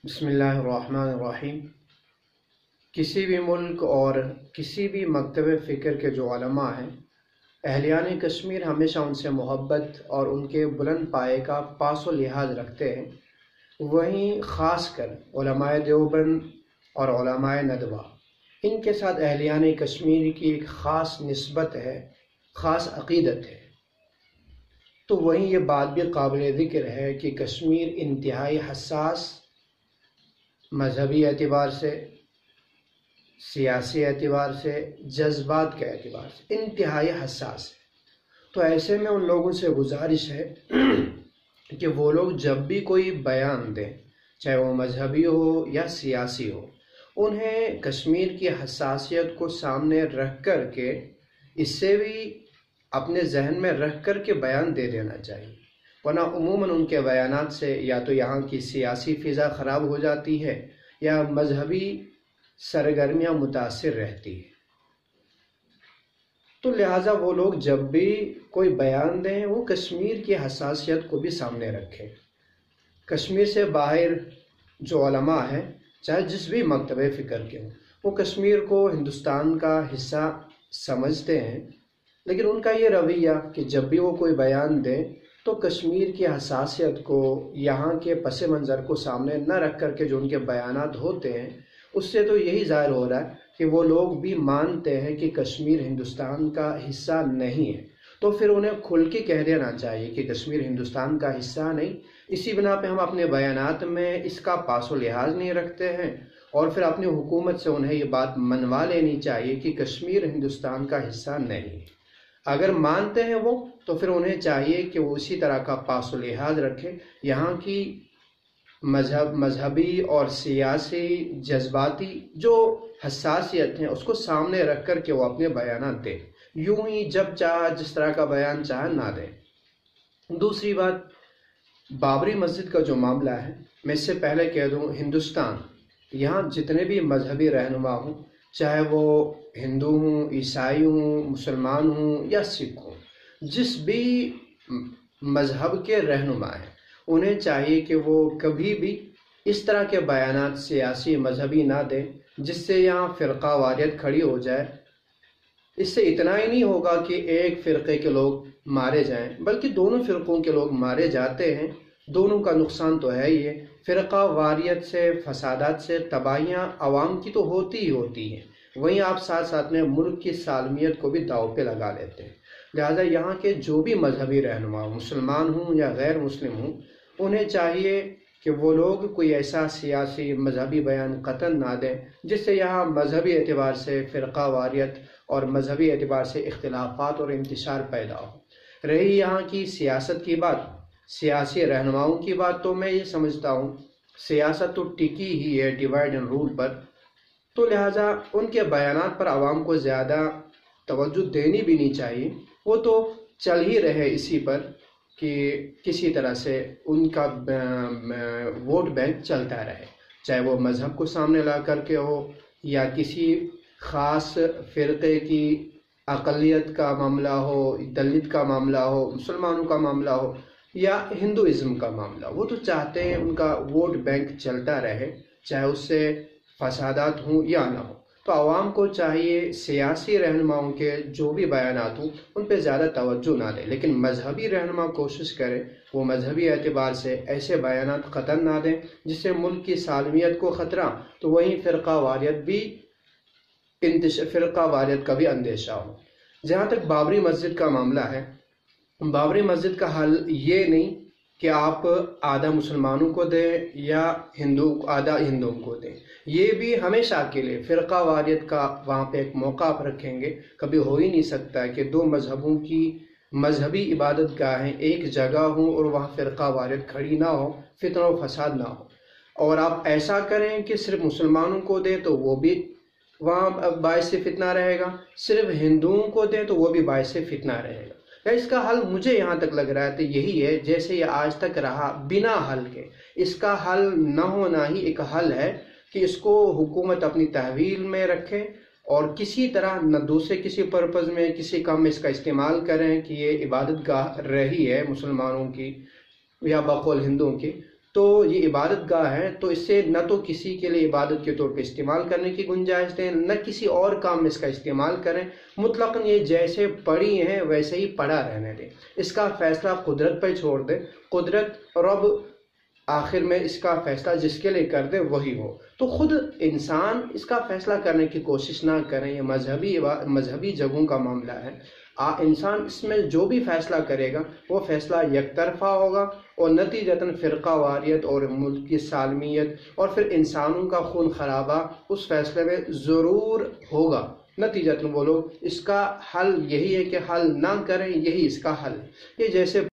بسم اللہ الرحمن الرحیم۔ کسی بھی ملک اور کسی بھی مکتب فکر کے جو علماء ہیں، اہلیان کشمیر ہمیشہ ان سے محبت اور ان کے بلند پائے کا پاس و لحاظ رکھتے ہیں۔ وہیں خاص کر علماء دیوبند اور علماء ندوہ، ان کے ساتھ اہلیان کشمیر کی ایک خاص نسبت ہے، خاص عقیدت ہے۔ تو وہیں یہ بات بھی قابل ذکر ہے کہ کشمیر انتہائی حساس، مذہبی اعتبار سے، سیاسی اعتبار سے، جذبات کے اعتبار سے انتہائی حساس ہے۔ تو ایسے میں ان لوگوں سے گزارش ہے کہ وہ لوگ جب بھی کوئی بیان دیں، چاہے وہ مذہبی ہو یا سیاسی ہو، انہیں کشمیر کی حساسیت کو سامنے رکھ کر کے، اس سے بھی اپنے ذہن میں رکھ کر کے بیان دے دینا چاہیے، ورنہ عموماً ان کے بیانات سے یا تو یہاں کی سیاسی فضا خراب ہو جاتی ہے یا مذہبی سرگرمیاں متاثر رہتی ہیں۔ تو لہٰذا وہ لوگ جب بھی کوئی بیان دیں، وہ کشمیر کی حساسیت کو بھی سامنے رکھیں۔ کشمیر سے باہر جو علماء ہیں، چاہے جس بھی مکتب فکر کے ہوں، وہ کشمیر کو ہندوستان کا حصہ سمجھتے ہیں، لیکن ان کا یہ رویہ کہ جب بھی وہ کوئی بیان دیں تو کشمیر کی حساسیت کو، یہاں کے پس منظر کو سامنے نہ رکھ کر کے جو ان کے بیانات ہوتے ہیں، اس سے تو یہی ظاہر ہو رہا ہے کہ وہ لوگ بھی مانتے ہیں کہ کشمیر ہندوستان کا حصہ نہیں ہے۔ تو پھر انہیں کھل کے کہہ دینا چاہیے کہ کشمیر ہندوستان کا حصہ نہیں۔ اسی بنا پہ ہم اپنے بیانات میں اس کا پاس و لحاظ نہیں رکھتے ہیں، اور پھر اپنی حکومت سے انہیں یہ بات منوا لینی چاہیے کہ کشمیر ہندوستان کا حصہ نہیں ہے۔ اگر مانتے ہیں وہ، تو پھر انہیں چاہیے کہ وہ اسی طرح کا پاس و لحاظ رکھیں، یہاں کی مذہبی اور سیاسی جذباتی جو حساسیت ہیں اس کو سامنے رکھ کر کے وہ اپنے بیانات دیں، یوں ہی جب چاہا جس طرح کا بیان چاہا نہ دیں۔ دوسری بات، بابری مسجد کا جو معاملہ ہے، میں اس سے پہلے کہہ دوں، ہندوستان، یہاں جتنے بھی مذہبی رہنما ہوں، چاہے وہ ہندو ہوں، عیسائی ہوں، مسلمان ہوں یا سکھ ہوں، جس بھی مذہب کے رہنما ہیں، انہیں چاہیے کہ وہ کبھی بھی اس طرح کے بیانات سیاسی مذہبی نہ دیں جس سے یہاں فرقہ واریت کھڑی ہو جائے۔ اس سے اتنا ہی نہیں ہوگا کہ ایک فرقے کے لوگ مارے جائیں، بلکہ دونوں فرقوں کے لوگ مارے جاتے ہیں، دونوں کا نقصان تو ہے ہی ہے۔ فرقہ واریت سے، فسادات سے تباہیاں عوام کی تو ہوتی ہی ہوتی ہیں، وہیں آپ ساتھ ساتھ میں ملک کی سالمیت کو بھی داؤ پہ لگا لیتے ہیں۔ لہذا یہاں کے جو بھی مذہبی رہنما، مسلمان ہوں یا غیر مسلم ہوں، انہیں چاہیے کہ وہ لوگ کوئی ایسا سیاسی مذہبی بیان قطعاً نہ دیں جس سے یہاں مذہبی اعتبار سے فرقہ واریت اور مذہبی اعتبار سے اختلافات اور انتشار پیدا ہو۔ رہی یہاں کی سیاست کی بات، سیاسی رہنماؤں کی بات، تو میں یہ سمجھتا ہوں سیاست تو ٹکی ہی ہے ڈیوائڈ اینڈ رول پر، تو لہٰذا ان کے بیانات پر عوام کو زیادہ توجہ دینی بھی نہیں چاہیے، وہ تو چل ہی رہے اسی پر کہ کسی طرح سے ان کا ووٹ بینک چلتا رہے، چاہے وہ مذہب کو سامنے لا کر کے ہو یا کسی خاص فرقے کی اقلیت کا معاملہ ہو، دلت کا معاملہ ہو، مسلمانوں کا معاملہ ہو یا ہندوازم کا معاملہ، وہ تو چاہتے ہیں ان کا ووٹ بینک چلتا رہے، چاہے اس سے فسادات ہوں یا نہ ہو۔ تو عوام کو چاہیے سیاسی رہنماؤں کے جو بھی بیانات ہوں ان پہ زیادہ توجہ نہ دیں، لیکن مذہبی رہنما کوشش کریں وہ مذہبی اعتبار سے ایسے بیانات قطعاً نہ دیں جس سے ملک کی سالمیت کو خطرہ، تو وہیں فرقہ واریت کا بھی اندیشہ ہو۔ جہاں تک بابری مسجد کا معاملہ ہے، بابری مسجد کا حل یہ نہیں کہ آپ آدھا مسلمانوں کو دیں یا آدھا ہندوؤں کو دیں، یہ بھی ہمیشہ کے لیے فرقہ واریت کا وہاں پہ ایک موقع آپ رکھیں گے۔ کبھی ہو ہی نہیں سکتا کہ دو مذہبوں کی مذہبی عبادت گاہیں ایک جگہ ہوں اور وہاں فرقہ واریت کھڑی نہ ہو، فتنہ و فساد نہ ہو۔ اور آپ ایسا کریں کہ صرف مسلمانوں کو دیں تو وہ بھی وہاں باعث فتنہ رہے گا، صرف ہندوؤں کو دیں تو وہ بھی باعث فتنہ رہے گا۔ اس کا حل مجھے یہاں تک لگ رہا ہے تو یہی ہے، جیسے یہ آج تک رہا بنا حل کے، اس کا حل نہ ہونا ہی ایک حل ہے کہ اس کو حکومت اپنی تحویل میں رکھے اور کسی طرح نہ دوسرے کسی پرپز میں کسی کام میں اس کا استعمال کریں کہ یہ عبادت گاہ رہی ہے مسلمانوں کی یا بقول ہندوؤں کی، تو یہ عبادت گاہ ہے، تو اس سے نہ تو کسی کے لیے عبادت کے طور پہ استعمال کرنے کی گنجائش دیں، نہ کسی اور کام میں اس کا استعمال کریں، مطلقاً یہ جیسے پڑی ہیں ویسے ہی پڑا رہنے دیں، اس کا فیصلہ قدرت پہ چھوڑ دیں، قدرت رب آخر میں اس کا فیصلہ جس کے لیے کر دے وہی ہو، تو خود انسان اس کا فیصلہ کرنے کی کوشش نہ کریں۔ یہ مذہبی جگہوں کا معاملہ ہے، انسان اس میں جو بھی فیصلہ کرے گا وہ فیصلہ یک طرفہ ہوگا، اور نتیجتاً فرقہ واریت اور ملک کی سالمیت اور پھر انسانوں کا خون خرابہ اس فیصلے میں ضرور ہوگا۔ نتیجتاً وہ لوگ اس کا حل یہی ہے کہ حل نہ کریں، یہی اس کا حل ہے۔ یہ جیسے